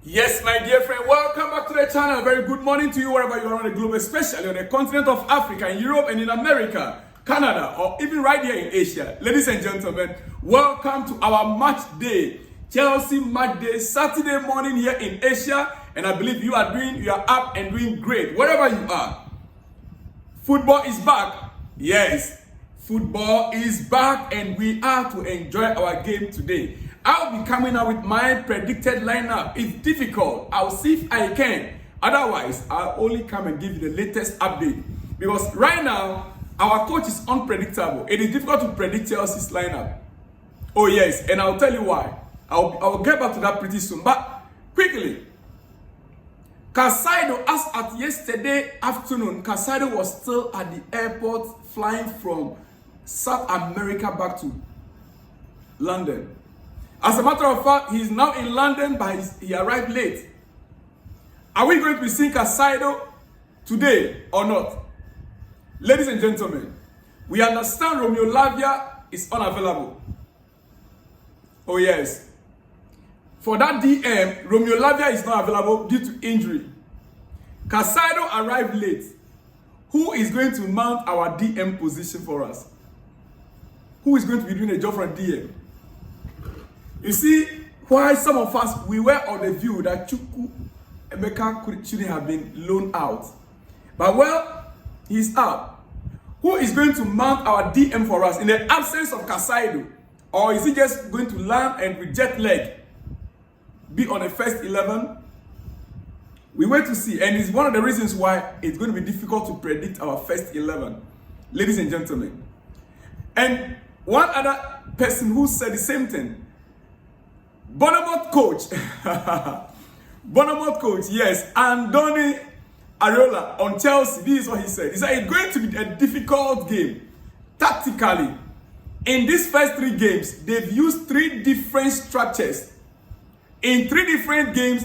Yes, my dear friend, welcome back to the channel. Very good morning to you wherever you are on the globe, especially on the continent of Africa, in Europe and in America, Canada, or even right here in Asia. Ladies and gentlemen, welcome to our match day, Chelsea match day, Saturday morning here in Asia. And I believe you are up and doing great wherever you are. Football is back. Yes, football is back and we are to enjoy our game today. I'll be coming out with my predicted lineup. It's difficult. I'll see if I can. Otherwise, I'll only come and give you the latest update. Because right now, our coach is unpredictable. It is difficult to predict Chelsea's lineup. Oh yes, and I'll tell you why. I'll get back to that pretty soon. But quickly, Casado, as at yesterday afternoon, Casado was still at the airport flying from South America back to London. As a matter of fact, he is now in London, but he arrived late. Are we going to be seeing Casado today or not? Ladies and gentlemen, we understand Romeo Lavia is unavailable. Oh yes. For that DM, Romeo Lavia is not available due to injury. Casado arrived late. Who is going to mount our DM position for us? Who is going to be doing a job for a DM? You see, why some of us, we were on the view that Chuku Emeka shouldn't have been loaned out. But well, he's out. Who is going to mount our DM for us in the absence of Casado? Or is he just going to land and with jet lag be on the first 11? We wait to see. And it's one of the reasons why it's going to be difficult to predict our first 11. Ladies and gentlemen. And one other person who said the same thing. Bournemouth coach, yes, Andoni Areola on Chelsea, this is what he said. He said it's going to be a difficult game. Tactically, in these first 3 games, they've used 3 different structures. In 3 different games,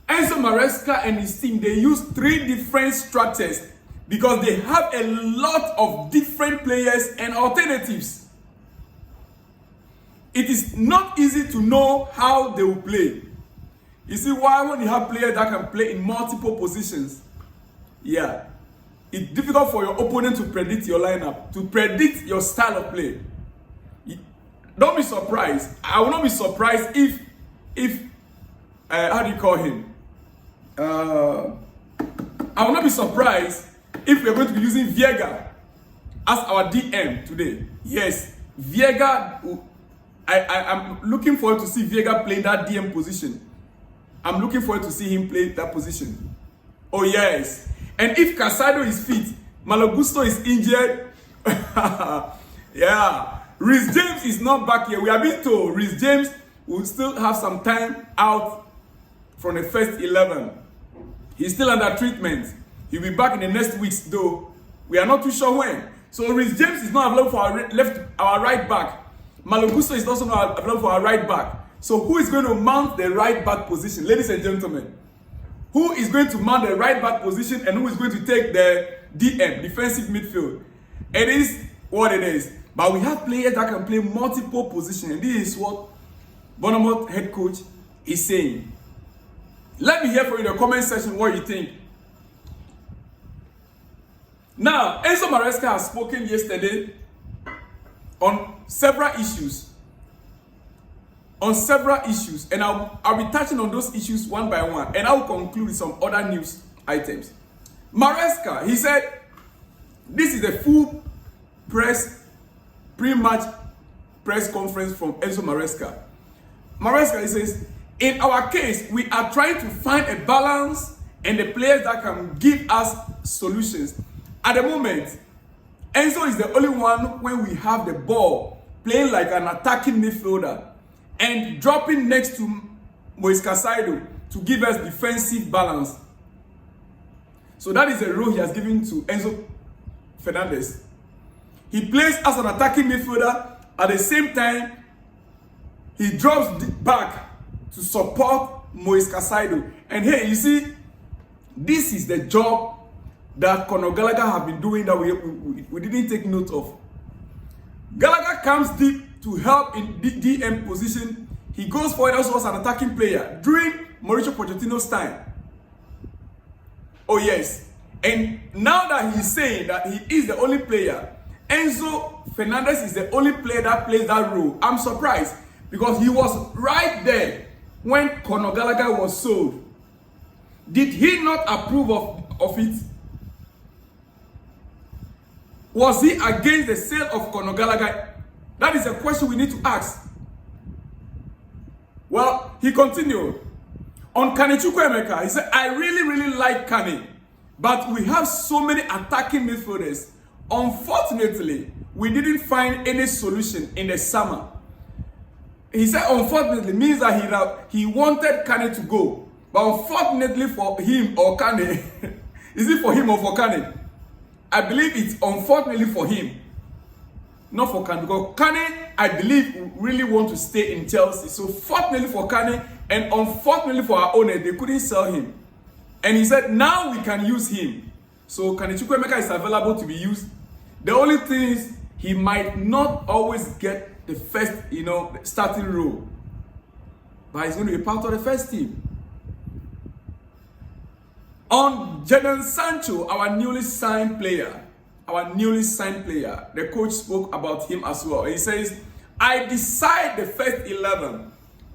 Enzo Maresca and his team, they use 3 different structures because they have a lot of different players and alternatives. It is not easy to know how they will play. You see why when you have players that can play in multiple positions, yeah, it's difficult for your opponent to predict your lineup, to predict your style of play. Don't be surprised. I will not be surprised if how do you call him? I will not be surprised if we're going to be using Viega as our DM today. Yes, Viega. I'm looking forward to see Viega play that DM position. I'm looking forward to see him play that position. Oh yes. And if Casado is fit, Malo is injured. Yeah. Reece James is not back here. We are being told Reece James will still have some time out from the first 11. He's still under treatment. He'll be back in the next weeks though. We are not too sure when. So Reece James is not available for our right back. Malo is also not available for our right back. So who is going to mount the right back position? Ladies and gentlemen, who is going to mount the right back position and who is going to take the DM, defensive midfield? It is what it is. But we have players that can play multiple positions. And this is what Bournemouth head coach is saying. Let me hear from you in the comment section what you think. Now, Enzo Maresca has spoken yesterday on several issues. And I'll be touching on those issues one by one, and I'll conclude with some other news items. Maresca, he said, this is a full pre-match press conference from Enzo Maresca. Maresca, he says, in our case, we are trying to find a balance and the players that can give us solutions. At the moment, Enzo is the only one when we have the ball playing like an attacking midfielder and dropping next to Moise Casado to give us defensive balance. So that is the role he has given to Enzo Fernandez. He plays as an attacking midfielder. At the same time, he drops back to support Moise Casado. And here, you see, this is the job that Conor Gallagher have been doing that we didn't take note of. Gallagher comes deep to help in the DM position. He goes forward also as an attacking player during Mauricio Pochettino's time. Oh yes. And now that he's saying that he is the only player, Enzo Fernandez is the only player that plays that role. I'm surprised because he was right there when Conor Gallagher was sold. Did he not approve of it? Was he against the sale of Conor Gallagher? That is a question we need to ask. Well, he continued. On Kane Chukwuemeka, he said, I really like Kane, but we have so many attacking midfielders. Unfortunately, we didn't find any solution in the summer. He said, unfortunately, means that he wanted Kane to go. But unfortunately for him or Kane, is it for him or for Kane? I believe it's unfortunately for him. Not for Kane, because Kane, I believe, really want to stay in Chelsea. So fortunately for Kane, and unfortunately for our owner, they couldn't sell him. And he said, now we can use him. So Kane Chukwuemeka is available to be used. The only thing is, he might not always get the first, starting role. But he's going to be part of the first team. On Jadon Sancho, our newly signed player, the coach spoke about him as well. He says, I decide the first 11.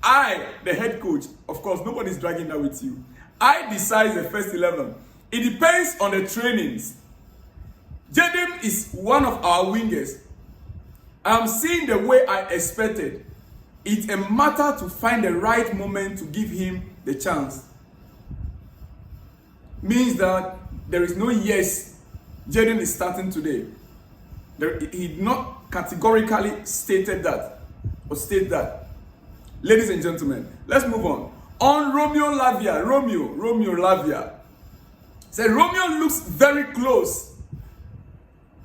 I, the head coach, of course, nobody's dragging that with you. I decide the first 11. It depends on the trainings. Jadon is one of our wingers. I'm seeing the way I expected. It's a matter to find the right moment to give him the chance. Means that there is no yes, Jadon is starting today. He did not categorically stated that or state that. Ladies and gentlemen, let's move on. On Romeo Lavia. Say Romeo looks very close.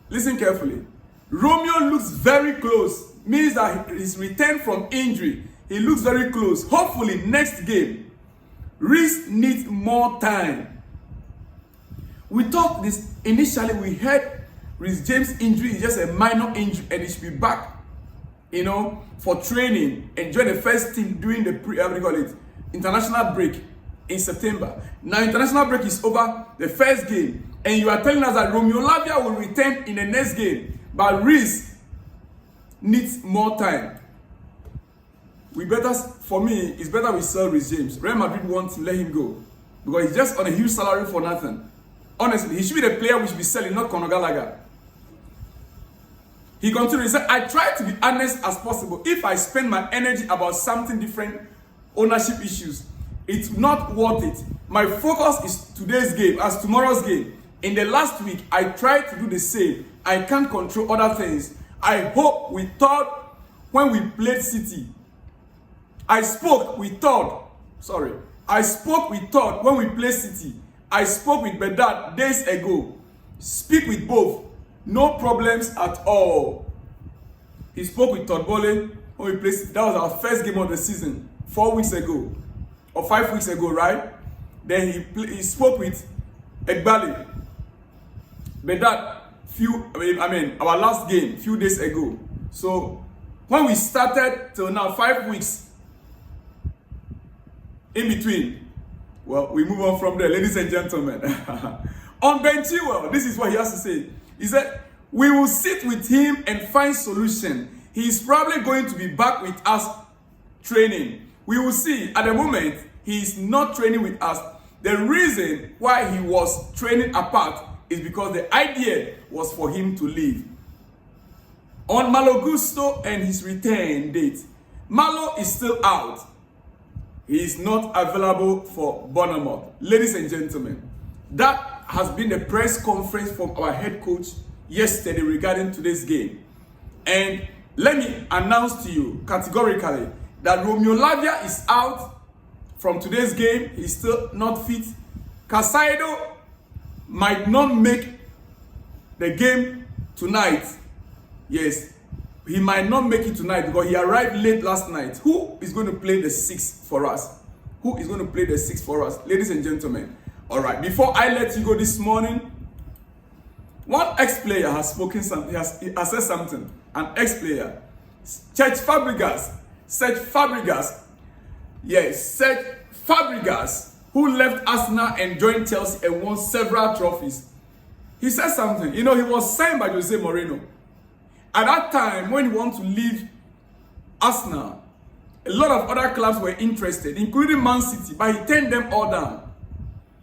Listen carefully. Romeo looks very close. Means that he's returned from injury. He looks very close. Hopefully next game, Reece needs more time. We thought this initially, we heard Reece James' injury is just a minor injury and he should be back, for training and join the first team during the international break in September. Now international break is over, the first game, and you are telling us that Romeo Lavia will return in the next game, but Reece needs more time. For me, it's better we sell Reece James. Real Madrid wants to let him go because he's just on a huge salary for nothing. Honestly, he should be the player we should be selling, not Conor Gallagher. He continued, he said, I try to be honest as possible. If I spend my energy about something different, ownership issues, it's not worth it. My focus is today's game as tomorrow's game. In the last week, I tried to do the same. I can't control other things. I hope we thought when we played City. I spoke with Todd when we played City. I spoke with Bedard days ago. Speak with both. No problems at all. He spoke with Todd Bowley when we played City. That was our first game of the season, 4 weeks ago. Or 5 weeks ago, right? Then he spoke with Egbali. Bedard, our last game, few days ago. So, when we started till now, 5 weeks in between. Well, we move on from there, ladies and gentlemen. On Ben Chilwell, this is what he has to say. He said, we will sit with him and find solution. He is probably going to be back with us training. We will see. At the moment, he is not training with us. The reason why he was training apart is because the idea was for him to leave. On Malo Gusto and his return date, Malo is still out. He is not available for Bournemouth. Ladies and gentlemen, that has been the press conference from our head coach yesterday regarding today's game. And let me announce to you categorically that Romeo Lavia is out from today's game. He's still not fit. Casado might not make the game tonight. Yes, he might not make it tonight because he arrived late last night. Who is going to play the 6 for us? Who is going to play the 6 for us? Ladies and gentlemen. All right, before I let you go this morning, one ex-player has spoken something. He has said something. An ex-player, Cesc Fabregas Yes, Cesc Fabregas, who left Arsenal and joined Chelsea and won several trophies. He said something. You know, he was signed by Jose Mourinho. At that time, when he wanted to leave Arsenal, a lot of other clubs were interested, including Man City, but he turned them all down.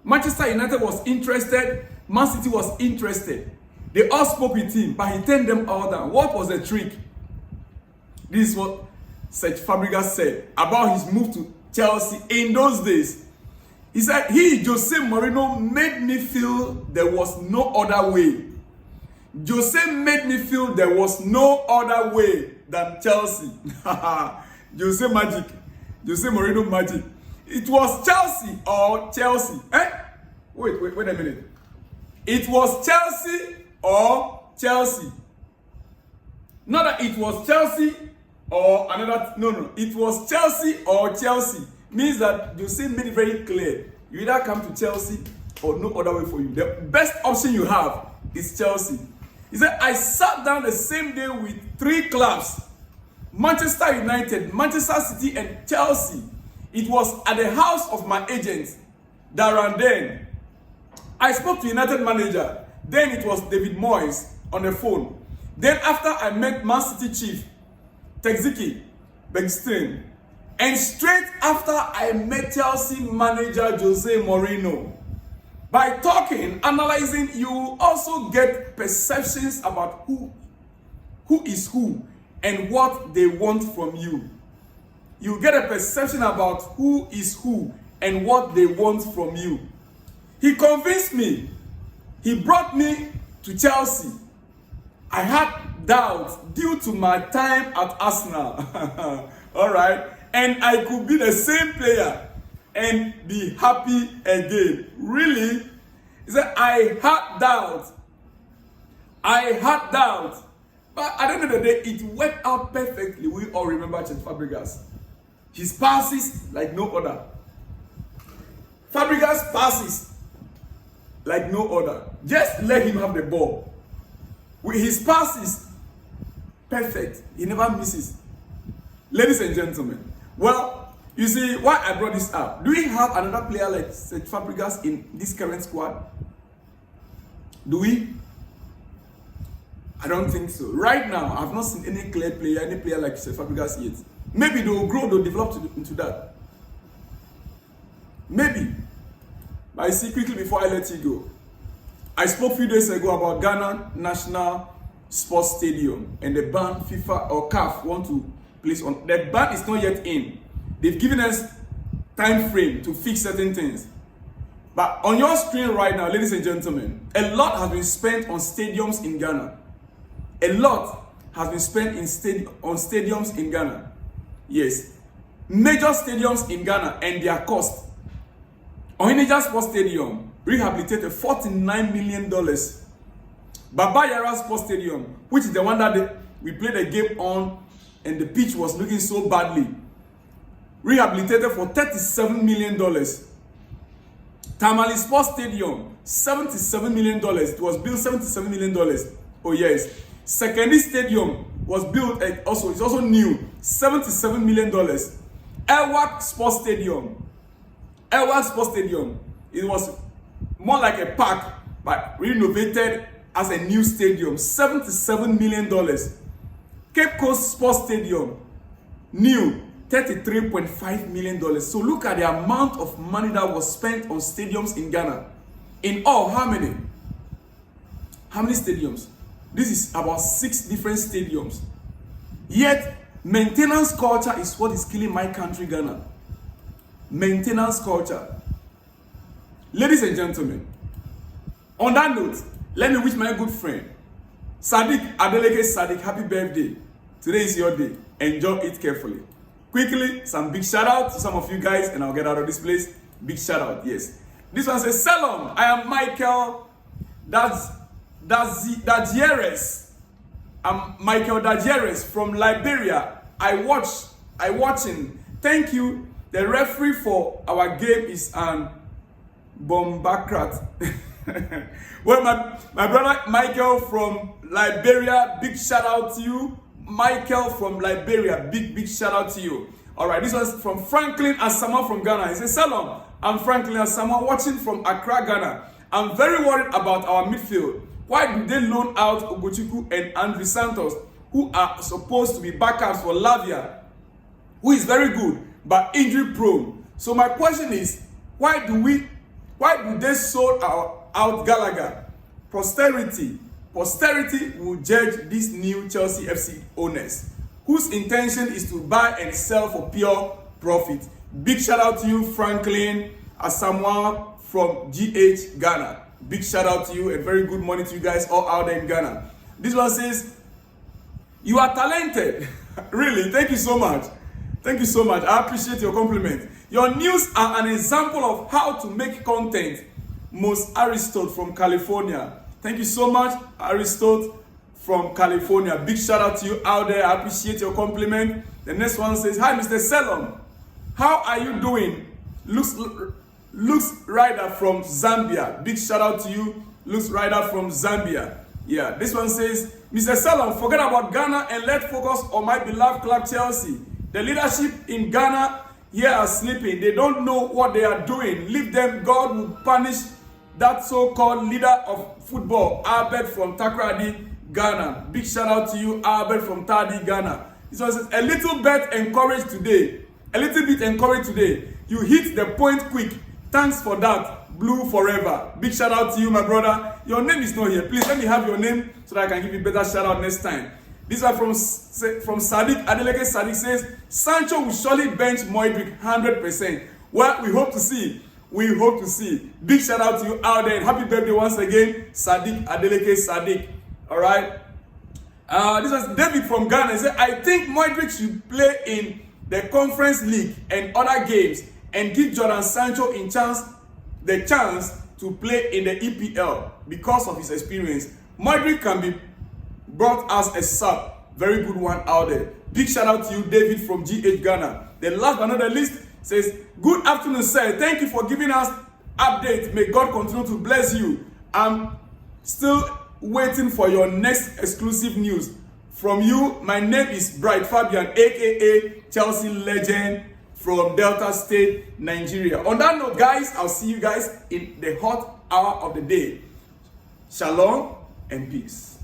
Manchester United was interested, Man City was interested. They all spoke with him, but he turned them all down. What was the trick? This is what Cesc Fabregas said about his move to Chelsea in those days. He said, Jose Mourinho, made me feel there was no other way. Jose made me feel there was no other way than Chelsea. Jose magic. Jose Mourinho magic. It was Chelsea or Chelsea. Wait a minute. It was Chelsea or Chelsea. Not that it was Chelsea or another. No. It was Chelsea or Chelsea. Means that Jose made it very clear. You either come to Chelsea or no other way for you. The best option you have is Chelsea. He said, I sat down the same day with 3 clubs. Manchester United, Manchester City, and Chelsea. It was at the house of my agent, Darren Den. I spoke to United manager. Then it was David Moyes on the phone. Then after I met Man City chief, Cesc Fabregas. And straight after I met Chelsea manager Jose Mourinho. By talking, analyzing, you also get perceptions about who is who and what they want from you. You get a perception about who is who and what they want from you. He convinced me. He brought me to Chelsea. I had doubts due to my time at Arsenal. All right. And I could be the same player and be happy again. Really? He said, I had doubt. But at the end of the day, it worked out perfectly. We all remember Cesc Fabregas. His passes like no other. Fabregas passes like no other. Just let him have the ball. With his passes, perfect. He never misses. Ladies and gentlemen, well, you see why I brought this up. Do we have another player like Cesc Fabregas in this current squad? Do we? I don't think so. Right now, I've not seen any clear player, any player like Cesc Fabregas yet. Maybe they will grow, they'll develop into that. Maybe. But I see quickly before I let you go. I spoke a few days ago about Ghana National Sports Stadium and the ban FIFA or CAF want to place on. The ban is not yet in. They've given us time frame to fix certain things. But on your screen right now, ladies and gentlemen, a lot has been spent on stadiums in Ghana. A lot has been spent on stadiums in Ghana. Yes. Major stadiums in Ghana and their cost. Onitsha Sports Stadium rehabilitated $49 million. Baba Yara Sports Stadium, which is the one that we played a game on and the pitch was looking so badly, rehabilitated for $37 million. Tamale Sports Stadium, $77 million. It was built $77 million. Oh yes. Secondary Stadium was built it's also new, $77 million. Elwak Sports Stadium. It was more like a park, but renovated as a new stadium, $77 million. Cape Coast Sports Stadium, new, $33.5 million. So look at the amount of money that was spent on stadiums in Ghana. In all, how many? How many stadiums? This is about 6 different stadiums. Yet, maintenance culture is what is killing my country, Ghana. Maintenance culture. Ladies and gentlemen, on that note, let me wish my good friend, Sadiq Adeleke Sadiq, happy birthday. Today is your day. Enjoy it carefully. Quickly, some big shout out to some of you guys, and I'll get out of this place. Big shout out, yes. This one says, Salam, I am Michael Dajieres. I'm Michael Dajieres from Liberia. I watching. Thank you. The referee for our game is an Bombacrat. Well, my brother Michael from Liberia, big shout out to you. Michael from Liberia, big shout out to you. All right, this was from Franklin Asamoah from Ghana. He says, Salam, I'm Franklin Asamoah watching from Accra, Ghana. I'm very worried about our midfield. Why do they loan out Ogochukwu and Andre Santos, who are supposed to be backups for Lavia, who is very good but injury prone? So my question is, why do they sold out Gallagher? Posterity will judge these new Chelsea FC owners, whose intention is to buy and sell for pure profit. Big shout out to you, Franklin Asamoah from GH Ghana. Big shout out to you and very good morning to you guys all out there in Ghana. This one says, you are talented. Really, thank you so much. Thank you so much. I appreciate your compliment. Your news are an example of how to make content. Most Aristotle from California. Thank you so much, Aristotle from California. Big shout out to you out there. I appreciate your compliment. The next one says, hi, Mr. Selom. How are you doing? Looks Rider from Zambia. Big shout out to you, Looks Rider from Zambia. Yeah, this one says, Mr. Selom, forget about Ghana and let's focus on my beloved club Chelsea. The leadership in Ghana here are sleeping. They don't know what they are doing. Leave them. God will punish that so-called leader of football, Albert from Takoradi, Ghana. Big shout out to you, Albert from Tadi, Ghana. This one says, a little bit encouraged today. A little bit encouraged today. You hit the point quick. Thanks for that. Blue forever. Big shout out to you, my brother. Your name is not here. Please let me have your name so that I can give you better shout out next time. This one from Sadiq Adeleke. Sadiq says, Sancho will surely bench Modric 100%. Well, we hope to see. We hope to see. Big shout out to you out there. Happy birthday once again, Sadiq Adeleke Sadiq. All right. This was David from Ghana. He said, I think Modric should play in the Conference League and other games and give Jordan Sancho the chance to play in the EPL because of his experience. Modric can be brought as a sub. Very good one out there. Big shout out to you, David from GH Ghana. The last but not the least says, good afternoon, sir. Thank you for giving us update. May God continue to bless you. I'm still waiting for your next exclusive news from you. My name is Bright Fabian, aka Chelsea legend from Delta State, Nigeria. On that note, guys, I'll see you guys in the hot hour of the day. Shalom and peace.